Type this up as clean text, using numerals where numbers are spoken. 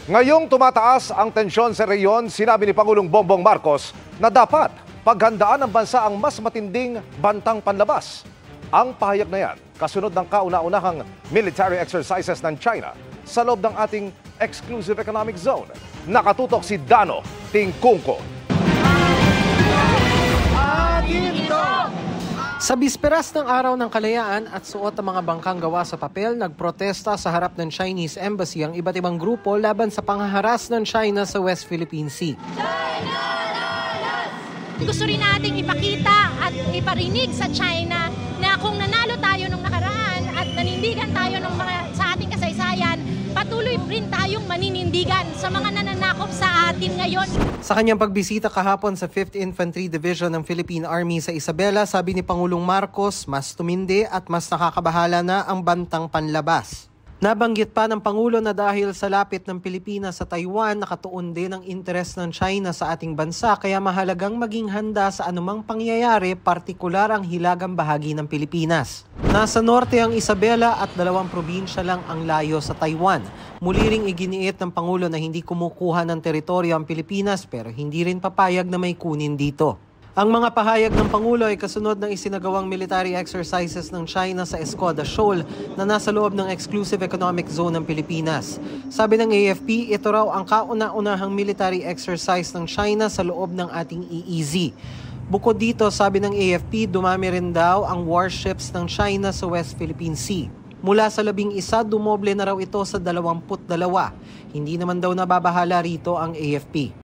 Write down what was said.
Ngayong tumataas ang tensyon sa rehiyon, sinabi ni Pangulong Bongbong Marcos na dapat paghandaan ng bansa ang mas matinding bantang panlabas. Ang pahayag na yan, kasunod ng kauna-unahang military exercises ng China sa loob ng ating exclusive economic zone. Nakatutok si Dano Tingkungko. Sa bisperas ng Araw ng Kalayaan at suot ang mga bangkang gawa sa papel, nagprotesta sa harap ng Chinese Embassy ang iba't ibang grupo laban sa panghaharas ng China sa West Philippine Sea. Gusto rin nating ipakita at iparinig sa China na kung nanalo tayo nung nakaraan at nanindigan tayo ng mga sa ating kasaysayan, patuloy rin tayong maninindigan sa mga nananakop sa atin ngayon. Sa kanyang pagbisita kahapon sa 5th Infantry Division ng Philippine Army sa Isabela, sabi ni Pangulong Marcos, mas tumindi at mas nakakabahala na ang bantang panlabas. Nabanggit pa ng Pangulo na dahil sa lapit ng Pilipinas sa Taiwan, nakatuon din ang interes ng China sa ating bansa kaya mahalagang maging handa sa anumang pangyayari, partikular ang hilagang bahagi ng Pilipinas. Nasa norte ang Isabela at 2 probinsya lang ang layo sa Taiwan. Muli ring iginiit ng Pangulo na hindi kumukuha ng teritoryo ang Pilipinas pero hindi rin papayag na may kunin dito. Ang mga pahayag ng Pangulo ay kasunod ng isinagawang military exercises ng China sa Escoda Shoal na nasa loob ng exclusive economic zone ng Pilipinas. Sabi ng AFP, ito raw ang kauna-unahang military exercise ng China sa loob ng ating EEZ. Bukod dito, sabi ng AFP, dumami rin daw ang warships ng China sa West Philippine Sea. Mula sa 11, dumoble na raw ito sa 22. Hindi naman daw nababahala rito ang AFP.